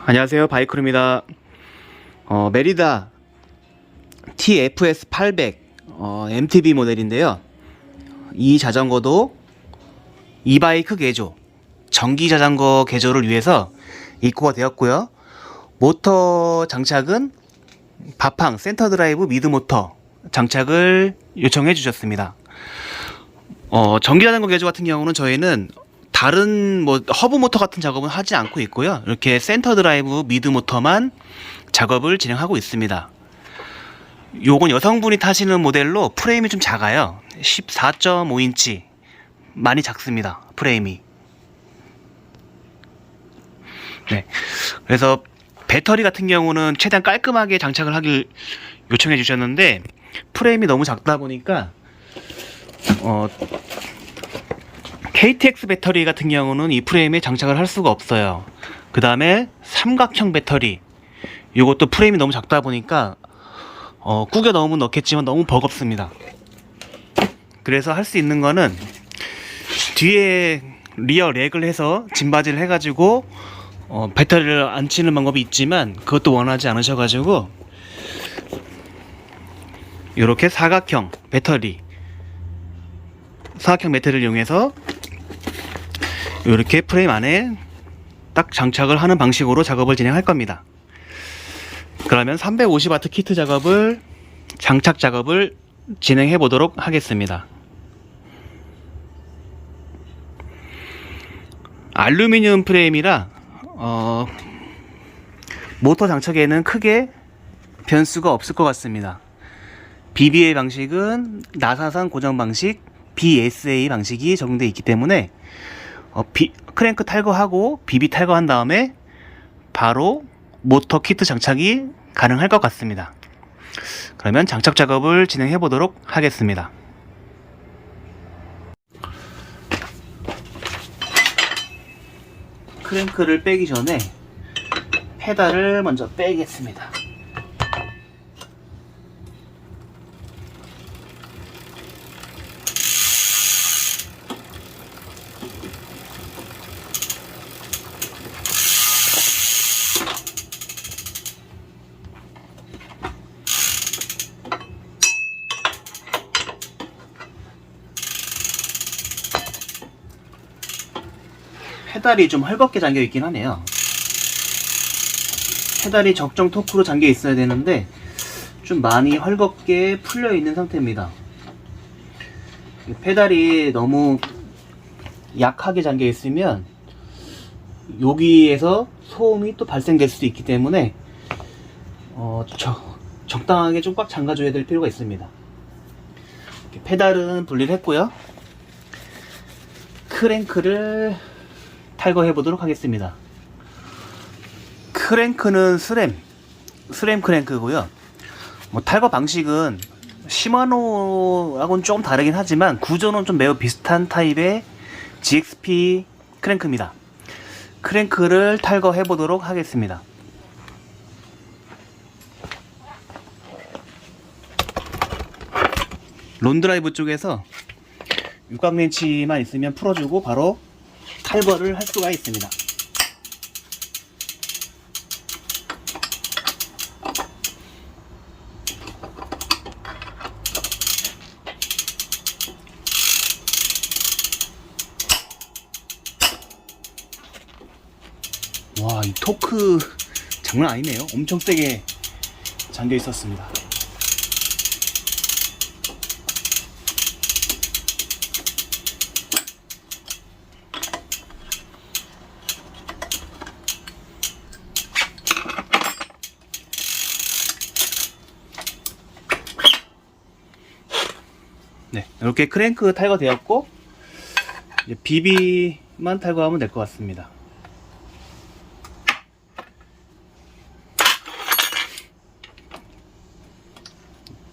안녕하세요, 바이크루입니다. 메리다 TFS 800 MTB 모델인데요. 이 자전거도 이바이크 개조, 전기 자전거 개조를 위해서 입고가 되었고요. 모터 장착은 바팡 센터 드라이브 미드 모터 장착을 요청해 주셨습니다. 전기 자전거 개조 같은 경우는 저희는 다른 허브 모터 같은 작업은 하지 않고 있고요. 이렇게 센터 드라이브 미드 모터만 작업을 진행하고 있습니다. 요건 여성분이 타시는 모델로 프레임이 좀 작아요. 14.5인치 많이 작습니다. 프레임이. 네. 그래서 배터리 같은 경우는 최대한 깔끔하게 장착을 하길 요청해 주셨는데 프레임이 너무 작다 보니까 KTX 배터리 같은 경우는 이 프레임에 장착을 할 수가 없어요. 그 다음에 삼각형 배터리, 이것도 프레임이 너무 작다 보니까 구겨 넣으면 넣겠지만 너무 버겁습니다. 그래서 할 수 있는 거는 뒤에 리어 렉을 해서 짐바지를 해가지고 배터리를 안 치는 방법이 있지만 그것도 원하지 않으셔가지고 이렇게 사각형 배터리를 이용해서 이렇게 프레임 안에 딱 장착을 하는 방식으로 작업을 진행할 겁니다. 그러면 350W 키트 작업을 장착 작업을 진행해 보도록 하겠습니다. 알루미늄 프레임이라 모터 장착에는 크게 변수가 없을 것 같습니다. BBA 방식은 나사산 고정 방식, BSA 방식이 적용되어 있기 때문에 크랭크 탈거하고 BB 탈거한 다음에 바로 모터 키트 장착이 가능할 것 같습니다. 그러면 장착 작업을 진행해 보도록 하겠습니다. 크랭크를 빼기 전에 페달을 먼저 빼겠습니다. 페달이 좀 헐겁게 잠겨 있긴 하네요. 페달이 적정 토크로 잠겨 있어야 되는데 좀 많이 헐겁게 풀려 있는 상태입니다. 페달이 너무 약하게 잠겨 있으면 여기에서 소음이 또 발생될 수도 있기 때문에 적당하게 좀 꽉 잠가줘야 될 필요가 있습니다. 페달은 분리를 했고요. 크랭크를 탈거해 보도록 하겠습니다. 크랭크는 스램 크랭크고요. 탈거 방식은 시마노하고는 조금 다르긴 하지만 구조는 좀 매우 비슷한 타입의 GXP 크랭크입니다. 크랭크를 탈거해 보도록 하겠습니다. 론드라이브 쪽에서 육각 렌치만 있으면 풀어주고 바로 탈거를 할 수가 있습니다. 와, 이 토크 장난 아니네요. 엄청 세게 잠겨 있었습니다. 네, 이렇게 크랭크 탈거되었고 이제 BB만 탈거하면 될 것 같습니다.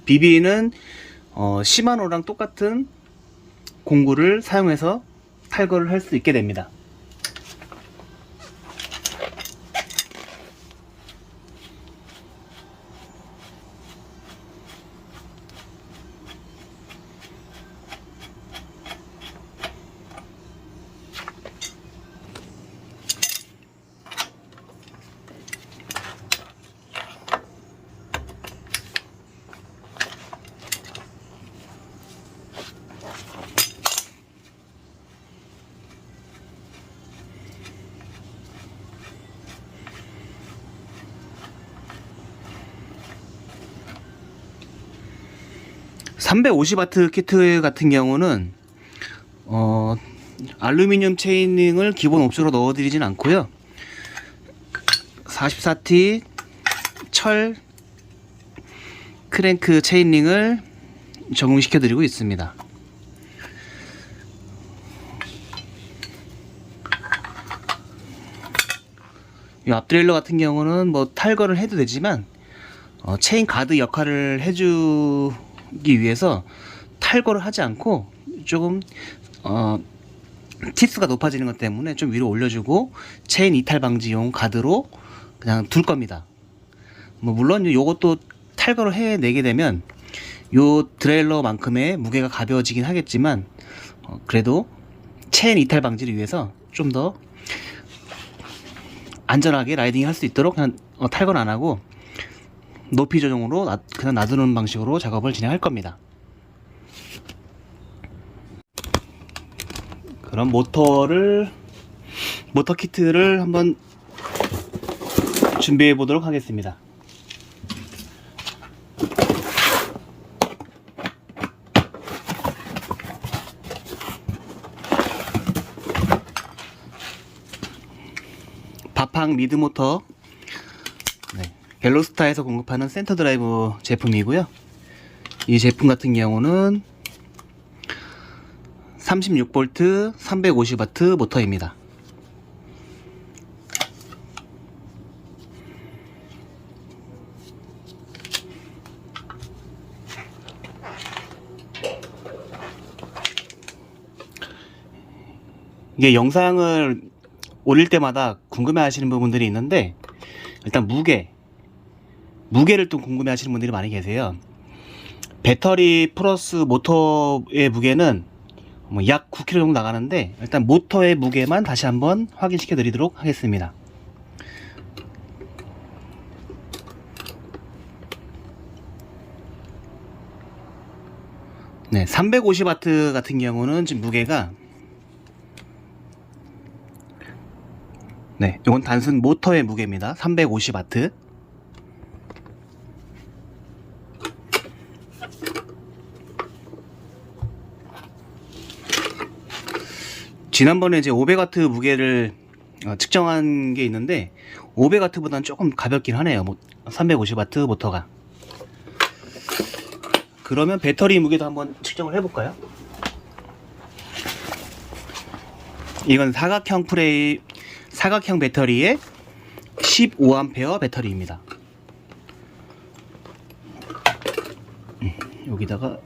BB는 시마노랑 똑같은 공구를 사용해서 탈거를 할 수 있게 됩니다. 350W 키트 같은 경우는 알루미늄 체이닝을 기본 옵션으로 넣어드리진 않고요. 44T 철 크랭크 체인링을 적용시켜 드리고 있습니다. 이 앞드레일러 같은 경우는 뭐 탈거를 해도 되지만 체인 가드 역할을 해주기 위해서 탈거를 하지 않고 조금 팁스가 높아지는 것 때문에 좀 위로 올려주고 체인 이탈 방지용 가드로 그냥 둘 겁니다. 뭐 물론 요것도 탈거를 해내게 되면 요 드레일러만큼의 무게가 가벼워지긴 하겠지만 그래도 체인 이탈 방지를 위해서 좀 더 안전하게 라이딩 할 수 있도록 그냥 탈거는 안 하고 높이 조정으로 그냥 놔두는 방식으로 작업을 진행할 겁니다. 그럼 모터 키트를 한번 준비해 보도록 하겠습니다. 바팡 미드 모터, 벨로스타에서 공급하는 센터 드라이브 제품이고요. 이 제품 같은 경우는 36V 350W 모터입니다. 이게 영상을 올릴 때마다 궁금해 하시는 부분들이 있는데, 일단 무게를 또 궁금해 하시는 분들이 많이 계세요. 배터리 플러스 모터의 무게는 약 9kg 정도 나가는데, 일단 모터의 무게만 다시 한번 확인시켜 드리도록 하겠습니다. 네, 350W 같은 경우는 지금 무게가, 네, 이건 단순 모터의 무게입니다. 350W. 지난번에 이제 500W 무게를 측정한 게 있는데 500W보다는 조금 가볍긴 하네요. 350W 모터가. 그러면 배터리 무게도 한번 측정을 해볼까요? 이건 사각형 배터리의 15A 배터리입니다. 여기다가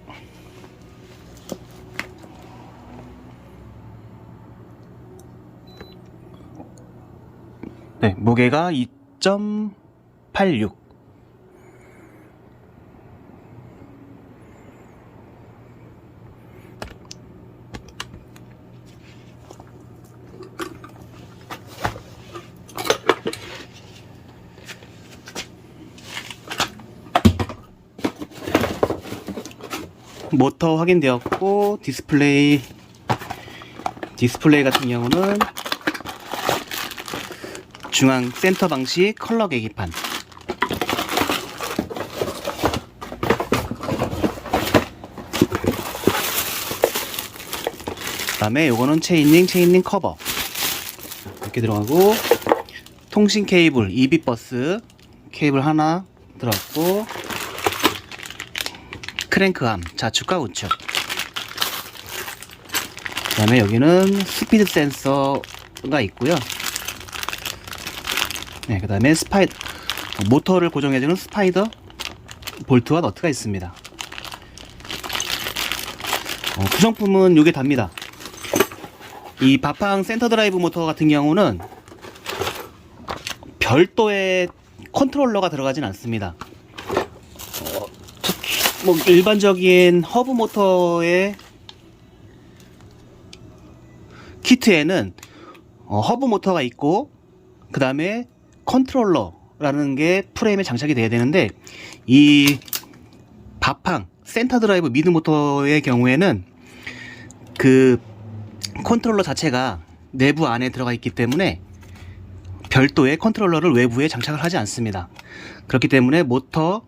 네, 무게가 2.86. 모터 확인되었고, 디스플레이 같은 경우는 중앙 센터 방식 컬러 계기판, 그 다음에 요거는 체인링 커버 이렇게 들어가고, 통신 케이블 EB버스 케이블 하나 들어갔고, 크랭크암 좌측과 우측, 그 다음에 여기는 스피드 센서가 있고요. 네, 그 다음에 모터를 고정해주는 스파이더 볼트와 너트가 있습니다. 구성품은 요게 답니다. 이 바팡 센터 드라이브 모터 같은 경우는 별도의 컨트롤러가 들어가진 않습니다. 특히 일반적인 허브 모터의 키트에는 허브 모터가 있고, 그 다음에 컨트롤러라는 게 프레임에 장착이 돼야 되는데, 이 바팡 센터 드라이브 미드 모터의 경우에는 그 컨트롤러 자체가 내부 안에 들어가 있기 때문에 별도의 컨트롤러를 외부에 장착을 하지 않습니다. 그렇기 때문에 모터,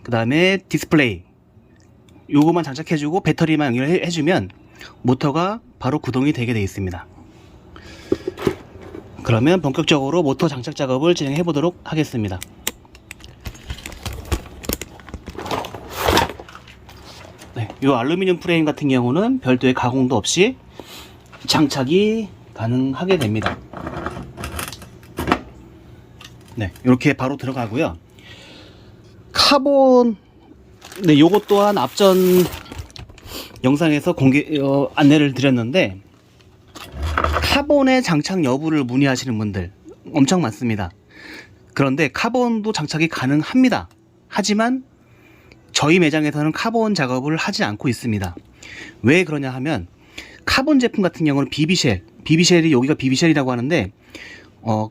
그 다음에 디스플레이, 요거만 장착해주고 배터리만 연결해주면 모터가 바로 구동이 되게 되어 있습니다. 그러면 본격적으로 모터 장착 작업을 진행해 보도록 하겠습니다. 네, 요 알루미늄 프레임 같은 경우는 별도의 가공도 없이 장착이 가능하게 됩니다. 네, 이렇게 바로 들어가고요. 카본, 네, 요것 또한 앞전 영상에서 안내를 드렸는데, 카본의 장착 여부를 문의하시는 분들 엄청 많습니다. 그런데 카본도 장착이 가능합니다. 하지만 저희 매장에서는 카본 작업을 하지 않고 있습니다. 왜 그러냐 하면, 카본 제품 같은 경우는 비비쉘이 여기가 비비쉘이라고 하는데,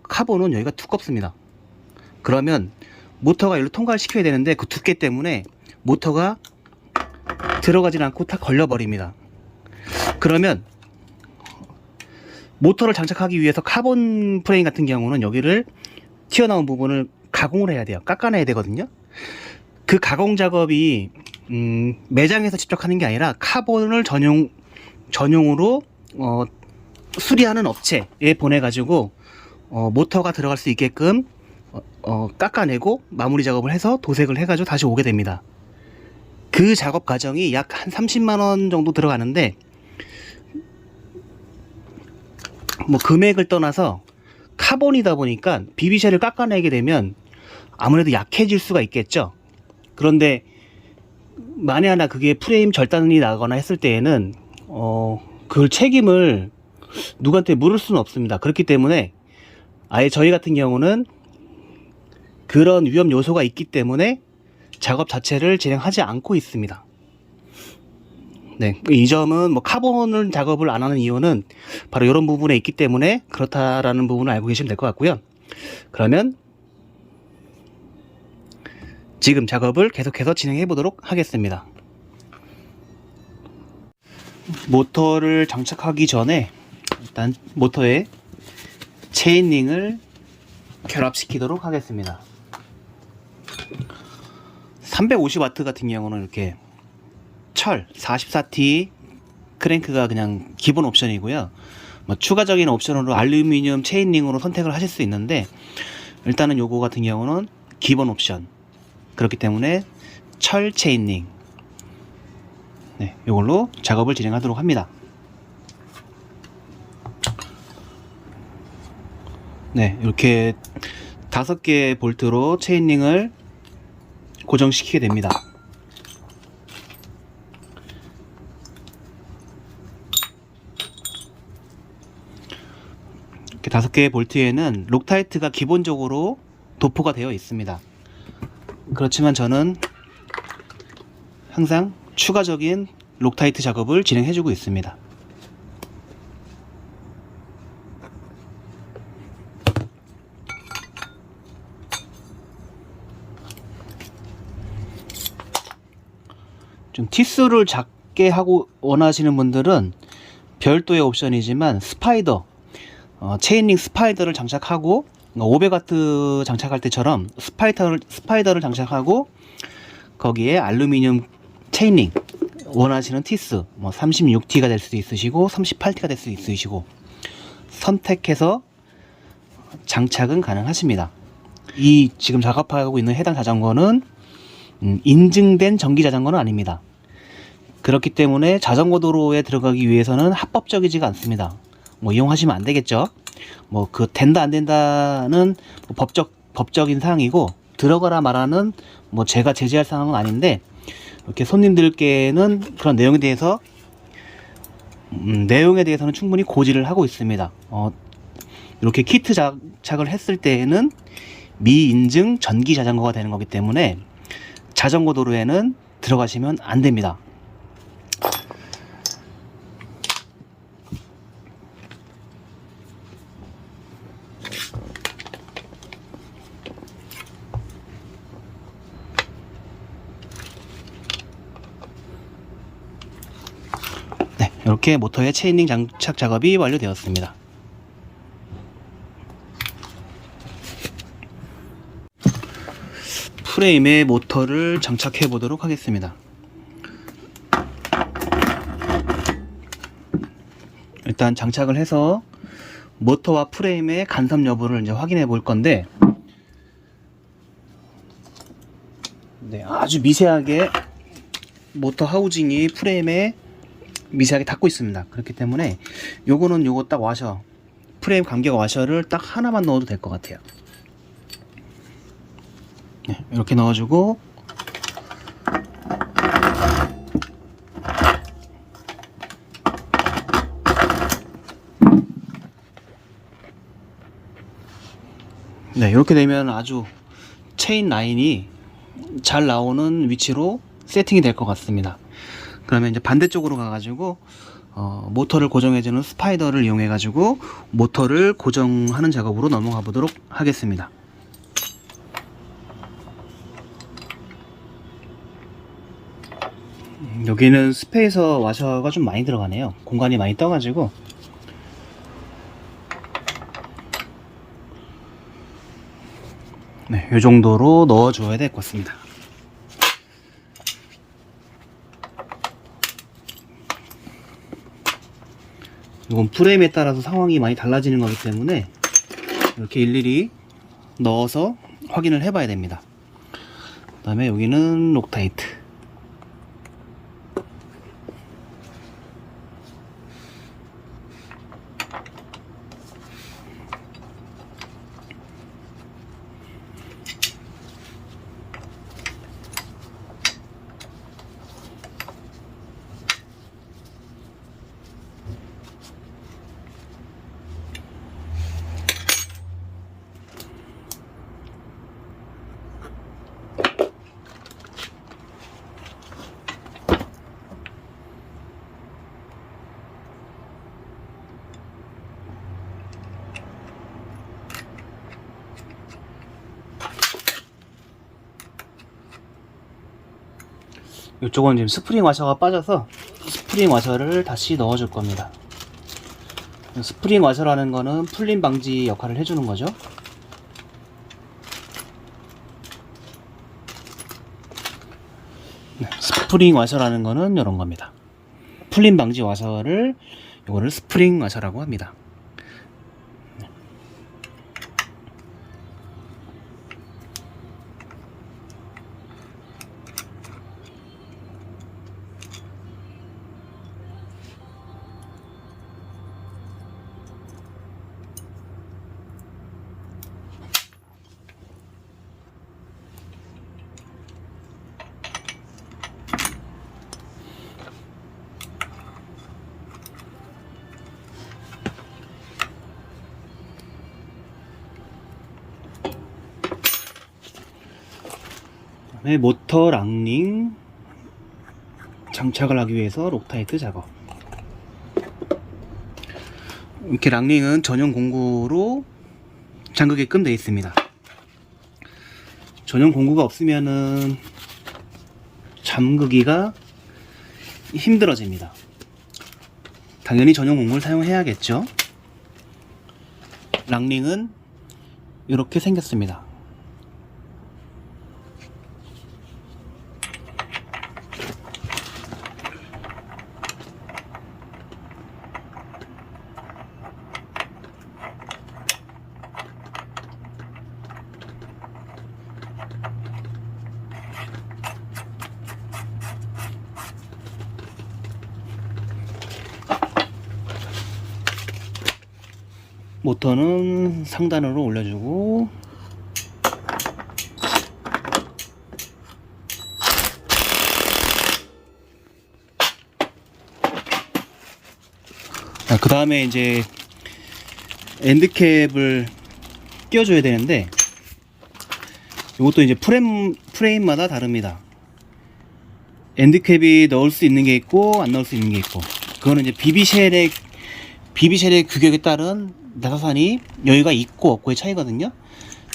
카본은 여기가 두껍습니다. 그러면 모터가 여기로 통과를 시켜야 되는데 그 두께 때문에 모터가 들어가질 않고 다 걸려버립니다. 그러면 모터를 장착하기 위해서 카본 프레임 같은 경우는 여기를 튀어나온 부분을 가공을 해야 돼요. 깎아내야 되거든요. 그 가공 작업이 매장에서 직접 하는 게 아니라 카본을 전용으로 수리하는 업체에 보내가지고 모터가 들어갈 수 있게끔 깎아내고 마무리 작업을 해서 도색을 해가지고 다시 오게 됩니다. 그 작업 과정이 약 한 30만원 정도 들어가는데, 뭐 금액을 떠나서 카본이다 보니까 비비쉘을 깎아내게 되면 아무래도 약해질 수가 있겠죠. 그런데 만에 하나 그게 프레임 절단이 나거나 했을 때에는 그 책임을 누구한테 물을 수는 없습니다. 그렇기 때문에 아예 저희 같은 경우는 그런 위험 요소가 있기 때문에 작업 자체를 진행하지 않고 있습니다. 네, 이 점은 뭐 카본을 작업을 안 하는 이유는 바로 이런 부분에 있기 때문에 그렇다라는 부분을 알고 계시면 될 것 같고요. 그러면 지금 작업을 계속해서 진행해 보도록 하겠습니다. 모터를 장착하기 전에 일단 모터에 체인링을 결합시키도록 하겠습니다. 350W 같은 경우는 이렇게 철 44T 크랭크가 그냥 기본 옵션이고요. 뭐 추가적인 옵션으로 알루미늄 체인링으로 선택을 하실 수 있는데, 일단은 요거 같은 경우는 기본 옵션. 그렇기 때문에 철 체인링, 네, 요걸로 작업을 진행하도록 합니다. 네, 이렇게 5개의 볼트로 체인링을 고정시키게 됩니다. 이렇게 5개의 볼트에는 록타이트가 기본적으로 도포가 되어 있습니다. 그렇지만 저는 항상 추가적인 록타이트 작업을 진행해주고 있습니다. 좀 티수를 작게 하고 원하시는 분들은 별도의 옵션이지만 스파이더, 체인링 스파이더를 장착하고 500W 장착할 때처럼 스파이더를 장착하고 거기에 알루미늄 체인링 원하시는 티수 뭐 36T가 될 수도 있으시고 38T가 될 수도 있으시고 선택해서 장착은 가능하십니다. 이 지금 작업하고 있는 해당 자전거는 인증된 전기 자전거는 아닙니다. 그렇기 때문에 자전거 도로에 들어가기 위해서는 합법적이지가 않습니다. 뭐 이용하시면 안 되겠죠. 뭐 그 된다 안 된다는 뭐 법적인 사항이고, 들어가라 말하는 뭐 제가 제지할 사항은 아닌데, 이렇게 손님들께는 그런 내용에 대해서는 충분히 고지를 하고 있습니다. 이렇게 키트 장착을 했을 때에는 미인증 전기 자전거가 되는 거기 때문에 자전거 도로에는 들어가시면 안 됩니다. 네, 이렇게 모터의 체인링 장착 작업이 완료되었습니다. 프레임에 모터를 장착해 보도록 하겠습니다. 일단 장착을 해서 모터와 프레임의 간섭 여부를 이제 확인해 볼 건데, 네, 아주 미세하게 모터 하우징이 프레임에 미세하게 닿고 있습니다. 그렇기 때문에 요거는 요거 딱 와셔, 프레임 간격 와셔를 딱 하나만 넣어도 될 것 같아요. 네, 이렇게 넣어주고, 네, 이렇게 되면 아주 체인 라인이 잘 나오는 위치로 세팅이 될 것 같습니다. 그러면 이제 반대쪽으로 가가지고 모터를 고정해주는 스파이더를 이용해가지고 모터를 고정하는 작업으로 넘어가 보도록 하겠습니다. 여기는 스페이서 와셔가 좀 많이 들어가네요. 공간이 많이 떠가지고. 네, 이 정도로 넣어줘야 될 것 같습니다. 이건 프레임에 따라서 상황이 많이 달라지는 거기 때문에 이렇게 일일이 넣어서 확인을 해봐야 됩니다. 그 다음에 여기는 록타이트. 이쪽은 지금 스프링 와셔가 빠져서 스프링 와셔를 다시 넣어줄 겁니다. 스프링 와셔라는 거는 풀림 방지 역할을 해주는 거죠. 스프링 와셔라는 거는 이런 겁니다. 풀림 방지 와셔를, 이거를 스프링 와셔라고 합니다. 그다음에 모터 랑링 장착을 하기 위해서 록타이트 작업. 이렇게 랑링은 전용 공구로 잠그게끔 되어 있습니다. 전용 공구가 없으면은 잠그기가 힘들어집니다. 당연히 전용 공구를 사용해야겠죠. 랑링은 이렇게 생겼습니다. 모터는 상단으로 올려주고, 그 다음에 이제 엔드캡을 끼워줘야 되는데, 이것도 이제 프레임마다 다릅니다. 엔드캡이 넣을 수 있는 게 있고 안 넣을 수 있는 게 있고, 그거는 이제 비비쉘의 규격에 따른 나사선이 여유가 있고 없고의 차이거든요.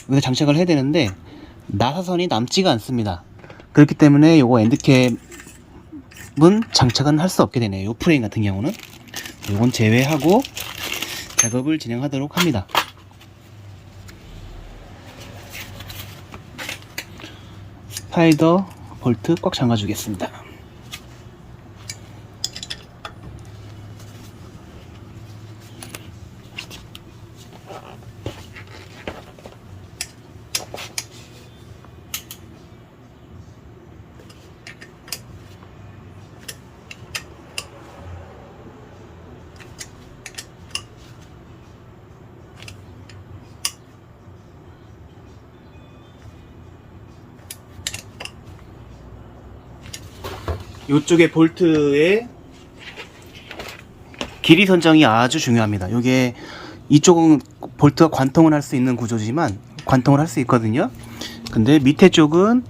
여기서 장착을 해야 되는데 나사선이 남지가 않습니다. 그렇기 때문에 요거 엔드캡은 장착은 할 수 없게 되네요. 요 프레임 같은 경우는 요건 제외하고 작업을 진행하도록 합니다. 스파이더 볼트 꽉 잠가 주겠습니다. 이쪽에 볼트의 길이 선정이 아주 중요합니다. 이게 이쪽은 볼트가 관통을 할 수 있는 구조지만 관통을 할 수 있거든요. 근데 밑에 쪽은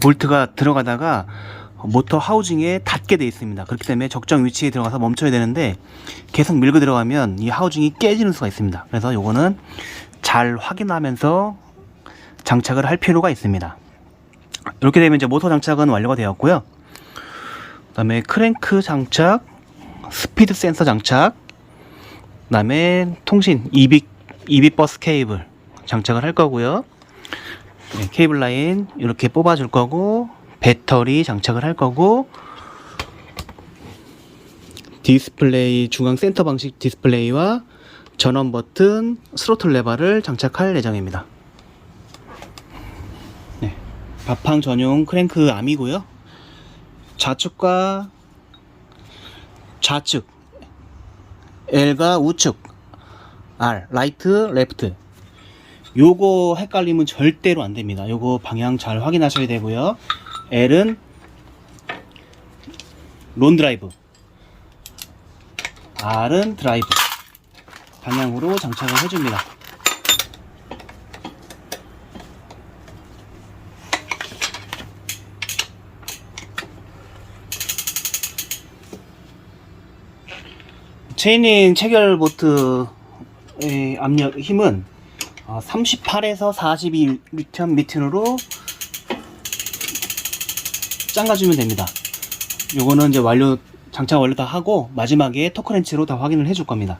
볼트가 들어가다가 모터 하우징에 닿게 되어 있습니다. 그렇기 때문에 적정 위치에 들어가서 멈춰야 되는데 계속 밀고 들어가면 이 하우징이 깨지는 수가 있습니다. 그래서 요거는 잘 확인하면서 장착을 할 필요가 있습니다. 이렇게 되면 이제 모터 장착은 완료가 되었고요. 그 다음에 크랭크 장착, 스피드 센서 장착, 그 다음에 통신 EB 버스 케이블 장착을 할 거고요. 네, 케이블 라인 이렇게 뽑아 줄 거고, 배터리 장착을 할 거고, 디스플레이 중앙 센터 방식 디스플레이와 전원 버튼, 스로틀 레버를 장착할 예정입니다. 네, 바팡 전용 크랭크 암이고요. 좌측과 좌측 L과 우측 R, 라이트, 레프트. 요거 헷갈리면 절대로 안 됩니다. 요거 방향 잘 확인하셔야 되고요. L은 론 드라이브, R은 드라이브 방향으로 장착을 해줍니다. 체인링 체결 보트의 압력 힘은 38에서 42N으로 잠가주면 됩니다. 요거는 이제 장착 완료 다 하고 마지막에 토크렌치로 다 확인을 해줄 겁니다.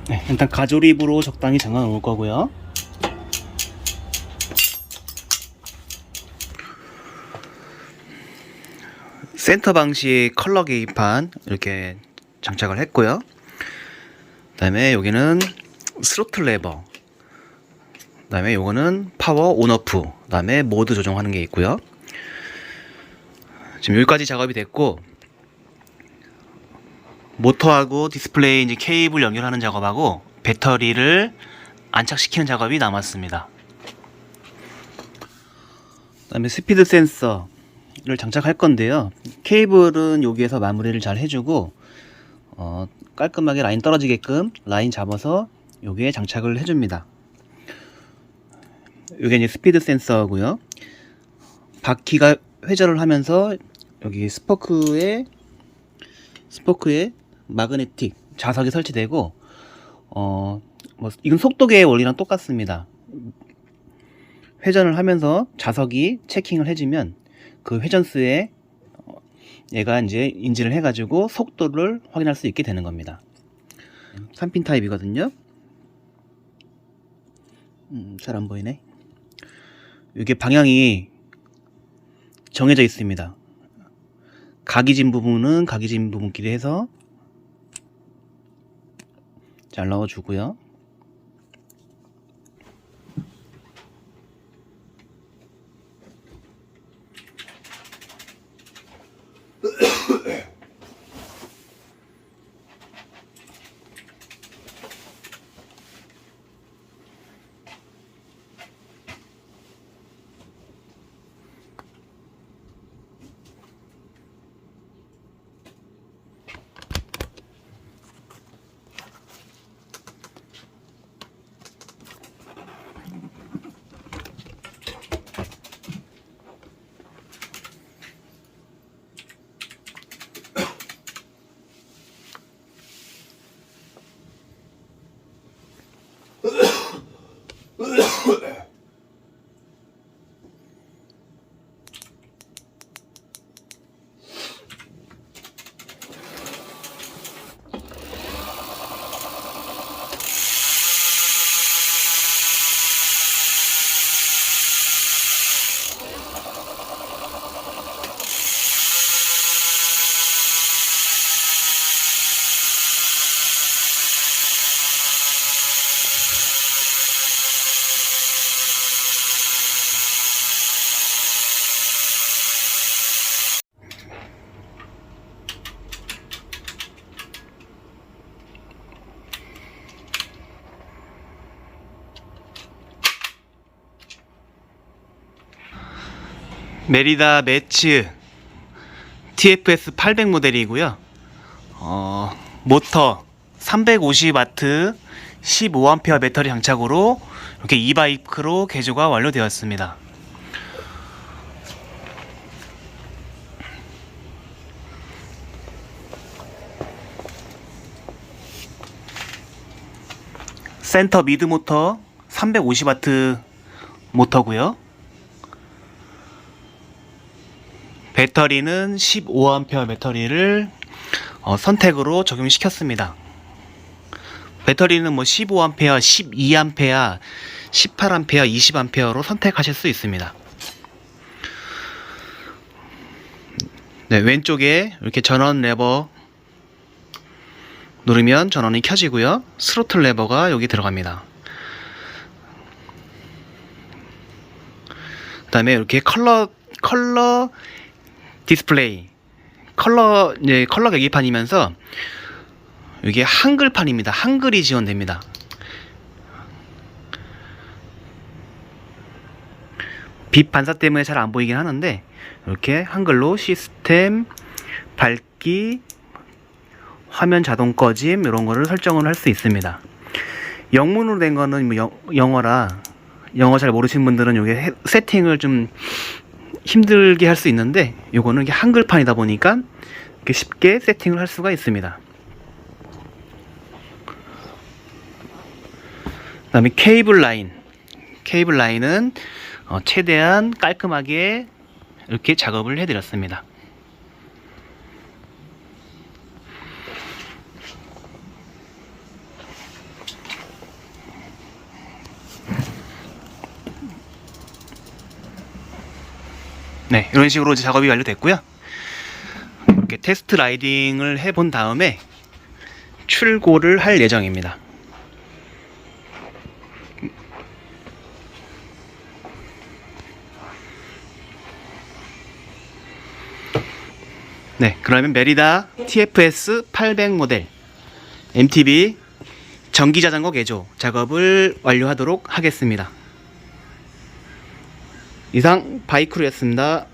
네, 일단 가조립으로 적당히 잠가 놓을 거고요. 센터 방식 컬러 계기판 이렇게 장착을 했고요. 그 다음에 여기는 스로틀 레버, 그 다음에 요거는 파워 온오프, 그 다음에 모드 조정하는 게 있고요. 지금 여기까지 작업이 됐고, 모터하고 디스플레이 이제 케이블 연결하는 작업하고 배터리를 안착시키는 작업이 남았습니다. 그 다음에 스피드 센서를 장착할 건데요. 케이블은 여기에서 마무리를 잘 해주고 깔끔하게 라인 떨어지게끔 라인 잡아서 여기에 장착을 해줍니다. 이게 이제 스피드 센서고요. 바퀴가 회전을 하면서 여기 스포크에 마그네틱 자석이 설치되고, 이건 속도계의 원리랑 똑같습니다. 회전을 하면서 자석이 체킹을 해주면 그 회전수에 얘가 이제 인지를 해가지고 속도를 확인할 수 있게 되는 겁니다. 3핀 타입이거든요. 잘 안 보이네. 이게 방향이 정해져 있습니다. 각이진 부분은 각이진 부분끼리 해서 잘 넣어주고요. 메리다 매츠 TFS 800 모델이고요. 모터 350W 15A 배터리 장착으로 이렇게 이바이크로 개조가 완료되었습니다. 센터 미드 모터 350W 모터고요. 배터리는 15A 배터리를 선택으로 적용시켰습니다. 배터리는 뭐 15A, 12A, 18A, 20A로 선택하실 수 있습니다. 네, 왼쪽에 이렇게 전원 레버 누르면 전원이 켜지고요. 스로틀 레버가 여기 들어갑니다. 그 다음에 이렇게 컬러 디스플레이, 컬러 계기판이면서 이게 한글판입니다. 한글이 지원됩니다. 빛 반사 때문에 잘 안 보이긴 하는데 이렇게 한글로 시스템, 밝기, 화면 자동 꺼짐 이런 거를 설정을 할 수 있습니다. 영문으로 된 거는 뭐 영어라 영어 잘 모르시는 분들은 이게 세팅을 좀 힘들게 할 수 있는데 요거는 이게 한글판이다 보니까 이렇게 쉽게 세팅을 할 수가 있습니다. 그 다음에 케이블 라인은 최대한 깔끔하게 이렇게 작업을 해드렸습니다. 네, 이런 식으로 이제 작업이 완료됐고요. 이렇게 테스트 라이딩을 해본 다음에 출고를 할 예정입니다. 네, 그러면 메리다 TFS 800 모델 MTB 전기자전거 개조 작업을 완료하도록 하겠습니다. 이상 바이크루였습니다.